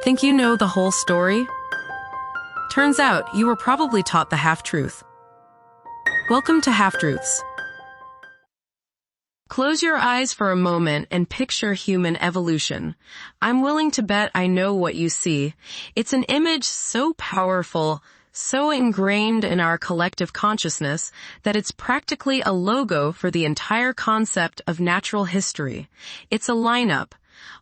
Think you know the whole story? Turns out you were probably taught the half-truth. Welcome to Half-Truths. Close your eyes for a moment and picture human evolution. I'm willing to bet I know what you see. It's an image so powerful, so ingrained in our collective consciousness, that it's practically a logo for the entire concept of natural history. It's a lineup.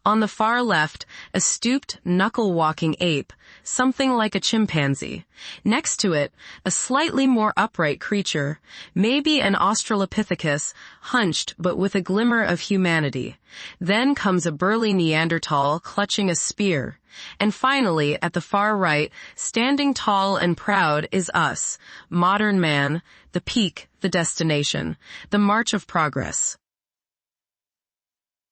On the far left, a stooped, knuckle-walking ape, something like a chimpanzee. Next to it, a slightly more upright creature, maybe an Australopithecus, hunched but with a glimmer of humanity. Then comes a burly Neanderthal clutching a spear. And finally, at the far right, standing tall and proud is us, modern man, the peak, the destination, the march of progress.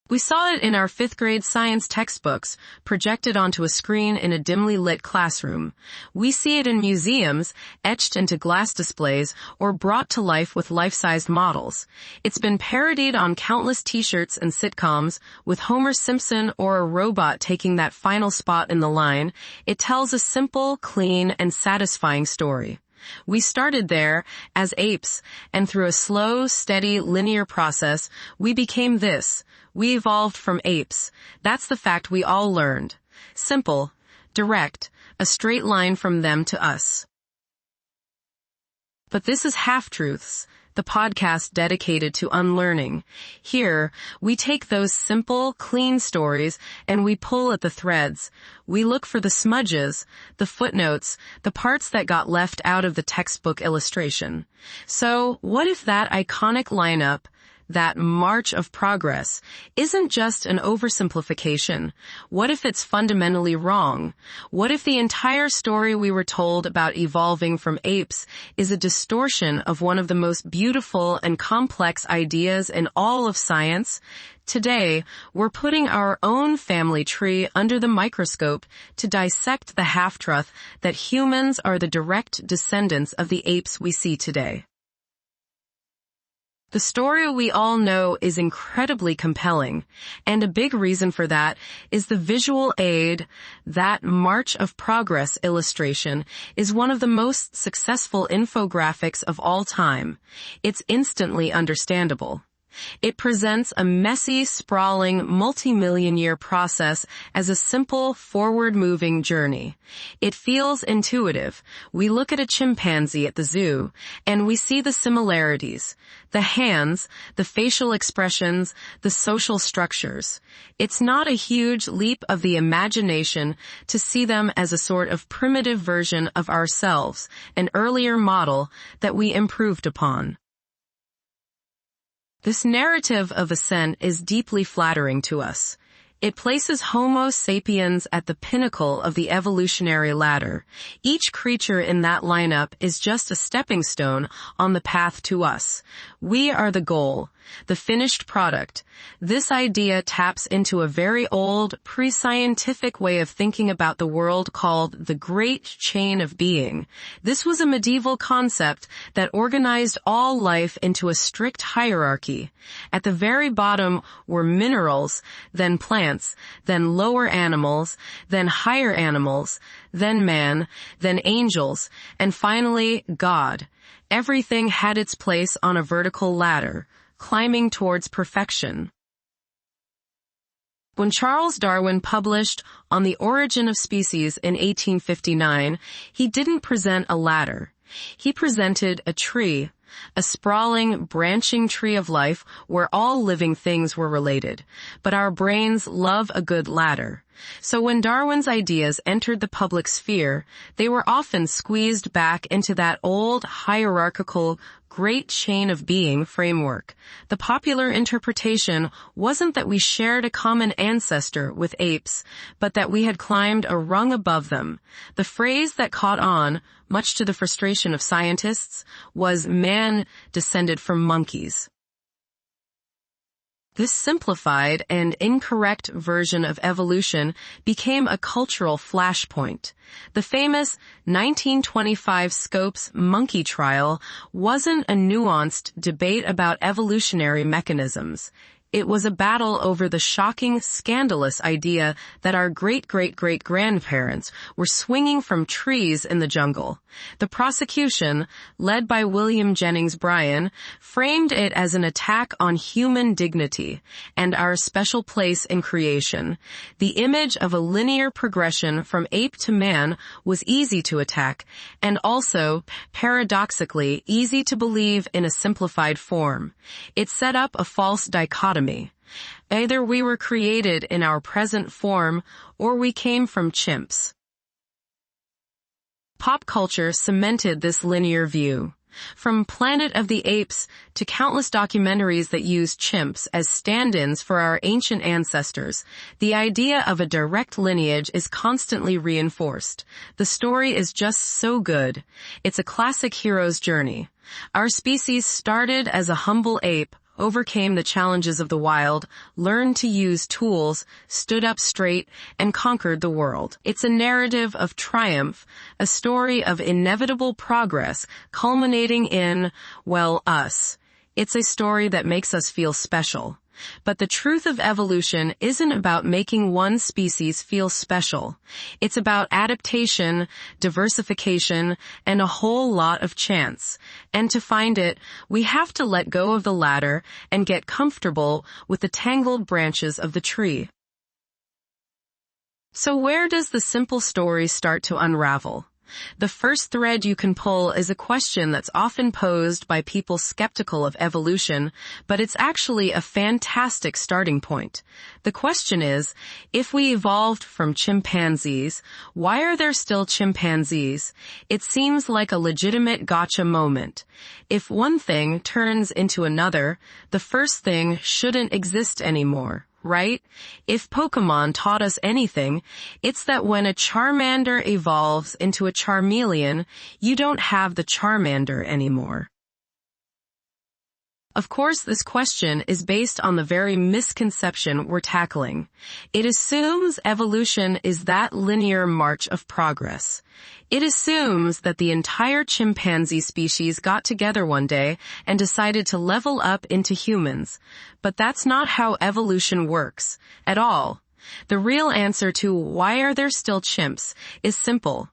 We saw it in our 5th grade science textbooks, projected onto a screen in a dimly lit classroom. We see it in museums, etched into glass displays, or brought to life with life-sized models. It's been parodied on countless t-shirts and sitcoms, with Homer Simpson or a robot taking that final spot in the line. It tells a simple, clean, and satisfying story. We started there as apes, and through a slow, steady, linear process, we became this. We evolved from apes. That's the fact we all learned. Simple, direct, a straight line from them to us. But this is Half-Truths, the podcast dedicated to unlearning. Here, we take those simple, clean stories and we pull at the threads. We look for the smudges, the footnotes, the parts that got left out of the textbook illustration. So, what if that iconic lineup, that march of progress, isn't just an oversimplification? What if it's fundamentally wrong? What if the entire story we were told about evolving from apes is a distortion of one of the most beautiful and complex ideas in all of science? Today, we're putting our own family tree under the microscope to dissect the half-truth that humans are the direct descendants of the apes we see today. The story we all know is incredibly compelling, and a big reason for that is the visual aid. That March of Progress illustration is one of the most successful infographics of all time. It's instantly understandable. It presents a messy, sprawling, multi-million-year process as a simple, forward-moving journey. It feels intuitive. We look at a chimpanzee at the zoo, and we see the similarities. The hands, the facial expressions, the social structures. It's not a huge leap of the imagination to see them as a sort of primitive version of ourselves, an earlier model that we improved upon. This narrative of ascent is deeply flattering to us. It places Homo sapiens at the pinnacle of the evolutionary ladder. Each creature in that lineup is just a stepping stone on the path to us. We are the goal, the finished product. This idea taps into a very old, pre-scientific way of thinking about the world called the Great Chain of Being. This was a medieval concept that organized all life into a strict hierarchy. At the very bottom were minerals, then plants, then lower animals, then higher animals, then man, then angels, and finally God. Everything had its place on a vertical ladder, climbing towards perfection. When Charles Darwin published On the Origin of Species in 1859, he didn't present a ladder. He presented a tree, a sprawling, branching tree of life where all living things were related. But our brains love a good ladder. So when Darwin's ideas entered the public sphere, they were often squeezed back into that old hierarchical Great Chain of Being framework. The popular interpretation wasn't that we shared a common ancestor with apes, but that we had climbed a rung above them. The phrase that caught on, much to the frustration of scientists, was man descended from monkeys. This simplified and incorrect version of evolution became a cultural flashpoint. The famous 1925 Scopes monkey trial wasn't a nuanced debate about evolutionary mechanisms. It was a battle over the shocking, scandalous idea that our great-great-great-grandparents were swinging from trees in the jungle. The prosecution, led by William Jennings Bryan, framed it as an attack on human dignity and our special place in creation. The image of a linear progression from ape to man was easy to attack, and also, paradoxically, easy to believe in a simplified form. It set up a false dichotomy. Either we were created in our present form, or we came from chimps. Pop culture cemented this linear view. From Planet of the Apes to countless documentaries that use chimps as stand-ins for our ancient ancestors, the idea of a direct lineage is constantly reinforced. The story is just so good. It's a classic hero's journey. Our species started as a humble ape, overcame the challenges of the wild, learned to use tools, stood up straight, and conquered the world. It's a narrative of triumph, a story of inevitable progress, culminating in, well, us. It's a story that makes us feel special. But the truth of evolution isn't about making one species feel special. It's about adaptation, diversification, and a whole lot of chance. And to find it, we have to let go of the ladder and get comfortable with the tangled branches of the tree. So where does the simple story start to unravel? The first thread you can pull is a question that's often posed by people skeptical of evolution, but it's actually a fantastic starting point. The question is, if we evolved from chimpanzees, why are there still chimpanzees? It seems like a legitimate gotcha moment. If one thing turns into another, the first thing shouldn't exist anymore. Right? If Pokemon taught us anything, it's that when a Charmander evolves into a Charmeleon, you don't have the Charmander anymore. Of course, this question is based on the very misconception we're tackling. It assumes evolution is that linear march of progress. It assumes that the entire chimpanzee species got together one day and decided to level up into humans. But that's not how evolution works, at all. The real answer to why are there still chimps is simple.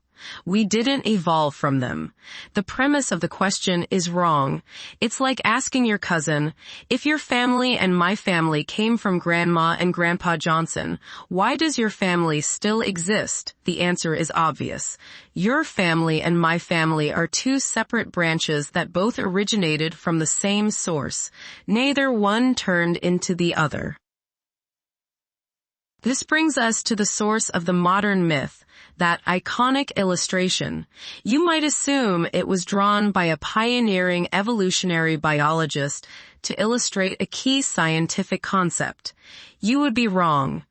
We didn't evolve from them. The premise of the question is wrong. It's like asking your cousin, if your family and my family came from Grandma and Grandpa Johnson, why does your family still exist? The answer is obvious. Your family and my family are two separate branches that both originated from the same source. Neither one turned into the other. This brings us to the source of the modern myth, that iconic illustration. You might assume it was drawn by a pioneering evolutionary biologist to illustrate a key scientific concept. You would be wrong.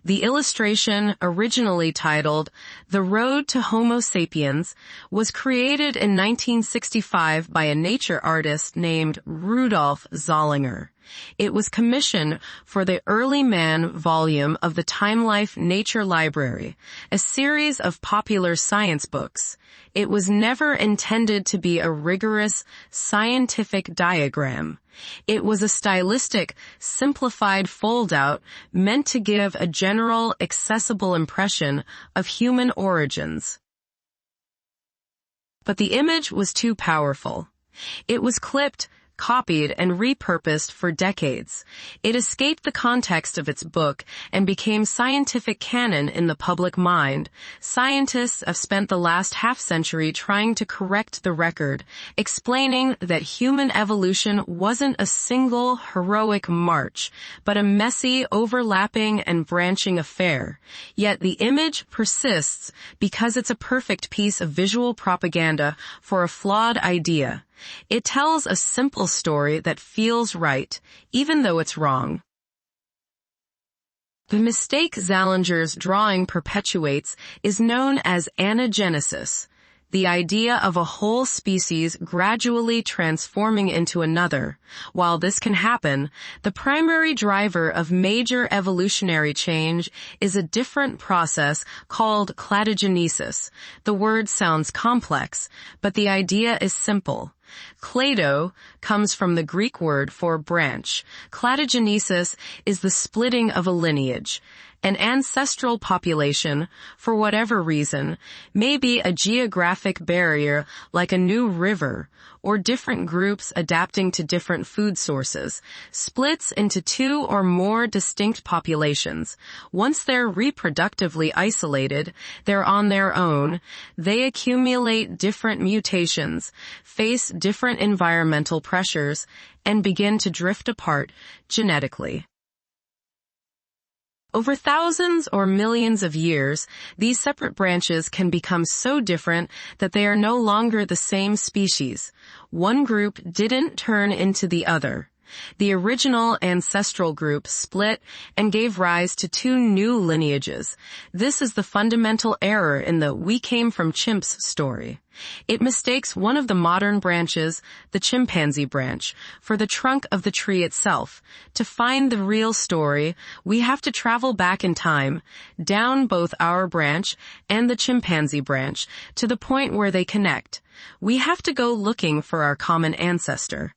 The illustration, originally titled The Road to Homo sapiens, was created in 1965 by a nature artist named Rudolf Zollinger. It was commissioned for the Early Man volume of the Time Life Nature Library, a series of popular science books. It was never intended to be a rigorous scientific diagram. It was a stylistic, simplified fold-out meant to give a general, accessible impression of human origins. But the image was too powerful. It was clipped, copied, and repurposed for decades. It escaped the context of its book and became scientific canon in the public mind. Scientists have spent the last half-century trying to correct the record, explaining that human evolution wasn't a single heroic march, but a messy, overlapping, and branching affair. Yet the image persists because it's a perfect piece of visual propaganda for a flawed idea. It tells a simple story that feels right, even though it's wrong. The mistake Zollinger's drawing perpetuates is known as anagenesis, the idea of a whole species gradually transforming into another. While this can happen, the primary driver of major evolutionary change is a different process called cladogenesis. The word sounds complex, but the idea is simple. Clado comes from the Greek word for branch. Cladogenesis is the splitting of a lineage. An ancestral population, for whatever reason, may be a geographic barrier like a new river, or different groups adapting to different food sources, splits into two or more distinct populations. Once they're reproductively isolated, they're on their own, they accumulate different mutations, face different environmental pressures, and begin to drift apart genetically. Over thousands or millions of years, these separate branches can become so different that they are no longer the same species. One group didn't turn into the other. The original ancestral group split and gave rise to two new lineages. This is the fundamental error in the "we came from chimps" story. It mistakes one of the modern branches, the chimpanzee branch, for the trunk of the tree itself. To find the real story, we have to travel back in time, down both our branch and the chimpanzee branch, to the point where they connect. We have to go looking for our common ancestor.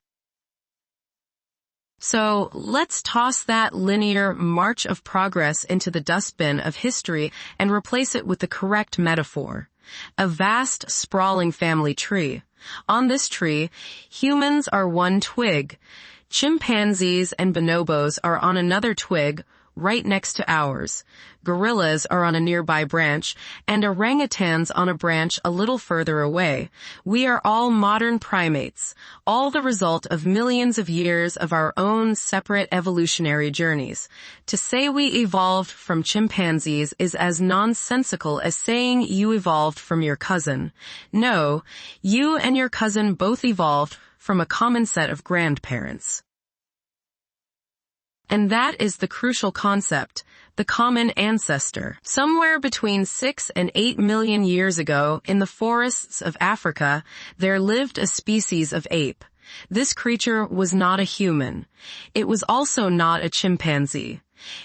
So let's toss that linear march of progress into the dustbin of history and replace it with the correct metaphor. A vast, sprawling family tree. On this tree, humans are one twig. Chimpanzees and bonobos are on another twig, right next to ours. Gorillas are on a nearby branch, and orangutans on a branch a little further away. We are all modern primates, all the result of millions of years of our own separate evolutionary journeys. To say we evolved from chimpanzees is as nonsensical as saying you evolved from your cousin. No, you and your cousin both evolved from a common set of grandparents. And that is the crucial concept, the common ancestor. Somewhere between 6 and 8 million years ago, in the forests of Africa, there lived a species of ape. This creature was not a human. It was also not a chimpanzee.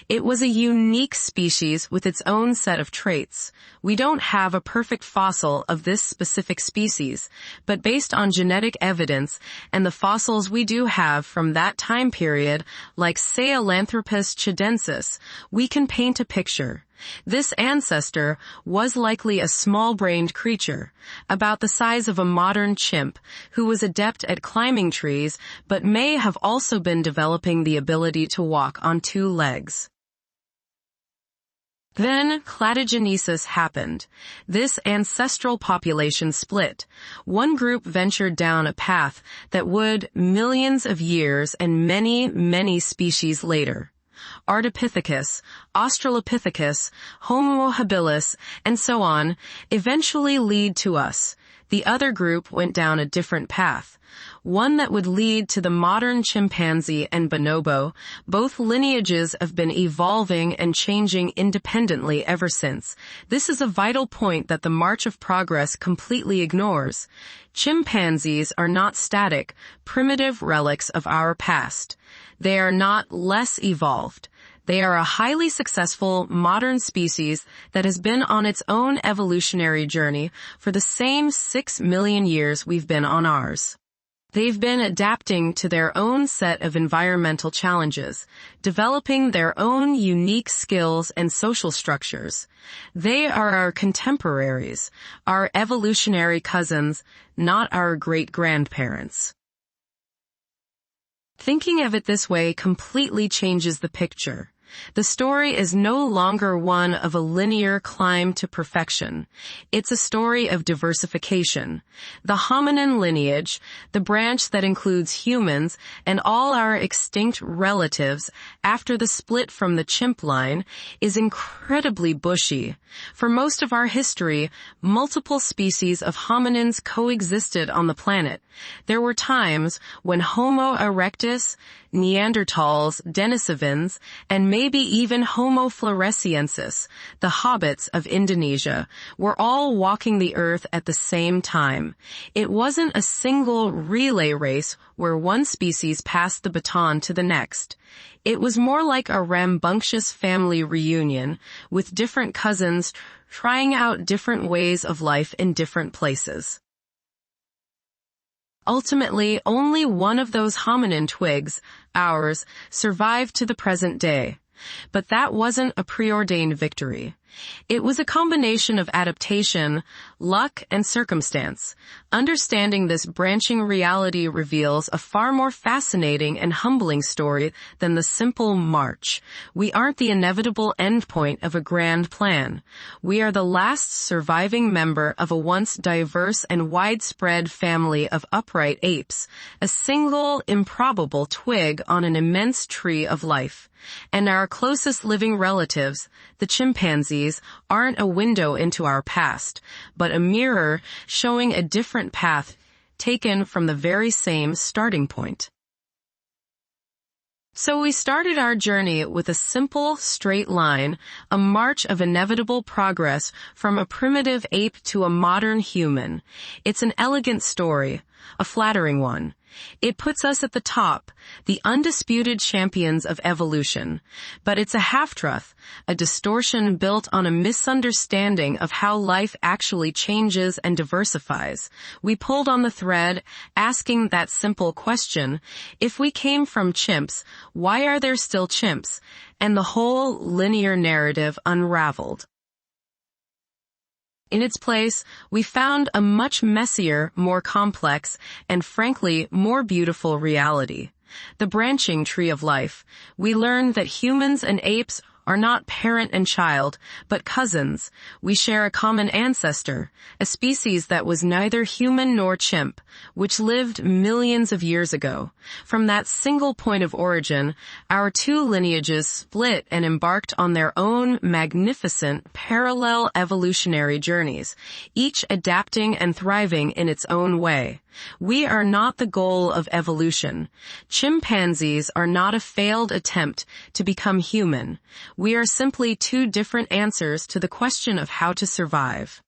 It was a unique species with its own set of traits. We don't have a perfect fossil of this specific species, but based on genetic evidence and the fossils we do have from that time period, like Sahelanthropus chidensis, we can paint a picture. This ancestor was likely a small-brained creature, about the size of a modern chimp, who was adept at climbing trees, but may have also been developing the ability to walk on two legs. Then cladogenesis happened. This ancestral population split. One group ventured down a path that would, millions of years and many, many species later, Ardipithecus, Australopithecus, Homo habilis, and so on, eventually lead to us. The other group went down a different path, one that would lead to the modern chimpanzee and bonobo. Both lineages have been evolving and changing independently ever since. This is a vital point that the march of progress completely ignores. Chimpanzees are not static, primitive relics of our past. They are not less evolved. They are a highly successful modern species that has been on its own evolutionary journey for the same 6 million years we've been on ours. They've been adapting to their own set of environmental challenges, developing their own unique skills and social structures. They are our contemporaries, our evolutionary cousins, not our great-grandparents. Thinking of it this way completely changes the picture. The story is no longer one of a linear climb to perfection. It's a story of diversification. The hominin lineage, the branch that includes humans and all our extinct relatives after the split from the chimp line, is incredibly bushy. For most of our history, multiple species of hominins coexisted on the planet. There were times when Homo erectus, Neanderthals, Denisovans, and maybe even Homo floresiensis, the hobbits of Indonesia, were all walking the earth at the same time. It wasn't a single relay race where one species passed the baton to the next. It was more like a rambunctious family reunion, with different cousins trying out different ways of life in different places. Ultimately, only one of those hominin twigs, ours, survived to the present day. But that wasn't a preordained victory. It was a combination of adaptation, luck, and circumstance. Understanding this branching reality reveals a far more fascinating and humbling story than the simple march. We aren't the inevitable endpoint of a grand plan. We are the last surviving member of a once diverse and widespread family of upright apes, a single, improbable twig on an immense tree of life. And our closest living relatives, the chimpanzees, aren't a window into our past, but a mirror showing a different path taken from the very same starting point. So we started our journey with a simple, straight line, a march of inevitable progress from a primitive ape to a modern human. It's an elegant story, a flattering one. It puts us at the top, the undisputed champions of evolution. But it's a half-truth, a distortion built on a misunderstanding of how life actually changes and diversifies. We pulled on the thread, asking that simple question, if we came from chimps, why are there still chimps? And the whole linear narrative unraveled. In its place, we found a much messier, more complex, and frankly, more beautiful reality. The branching tree of life. We learned that humans and apes are not parent and child, but cousins. We share a common ancestor, a species that was neither human nor chimp, which lived millions of years ago. From that single point of origin, our two lineages split and embarked on their own magnificent parallel evolutionary journeys, each adapting and thriving in its own way. We are not the goal of evolution. Chimpanzees are not a failed attempt to become human. We are simply two different answers to the question of how to survive.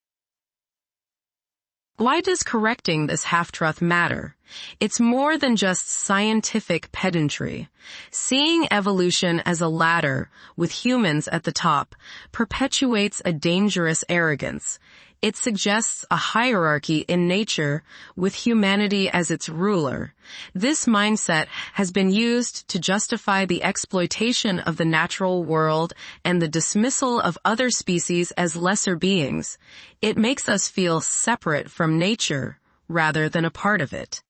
Why does correcting this half-truth matter? It's more than just scientific pedantry. Seeing evolution as a ladder, with humans at the top, perpetuates a dangerous arrogance. It suggests a hierarchy in nature, with humanity as its ruler. This mindset has been used to justify the exploitation of the natural world and the dismissal of other species as lesser beings. It makes us feel separate from nature, rather than a part of it.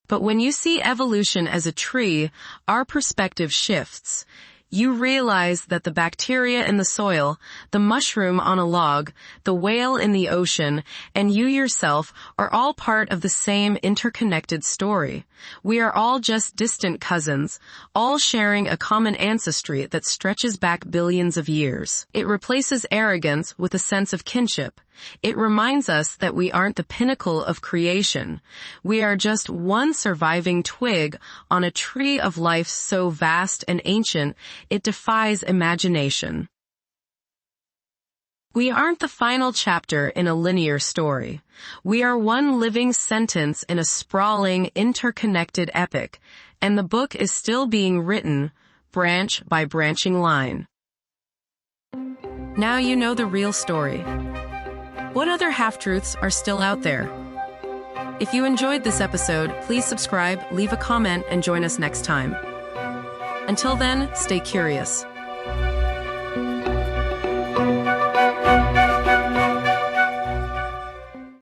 But when you see evolution as a tree, our perspective shifts. You realize that the bacteria in the soil, the mushroom on a log, the whale in the ocean, and you yourself are all part of the same interconnected story. We are all just distant cousins, all sharing a common ancestry that stretches back billions of years. It replaces arrogance with a sense of kinship. It reminds us that we aren't the pinnacle of creation. We are just one surviving twig on a tree of life so vast and ancient, it defies imagination. We aren't the final chapter in a linear story. We are one living sentence in a sprawling, interconnected epic, and the book is still being written, branch by branching line. Now you know the real story. What other half-truths are still out there? If you enjoyed this episode, please subscribe, leave a comment, and join us next time. Until then, stay curious.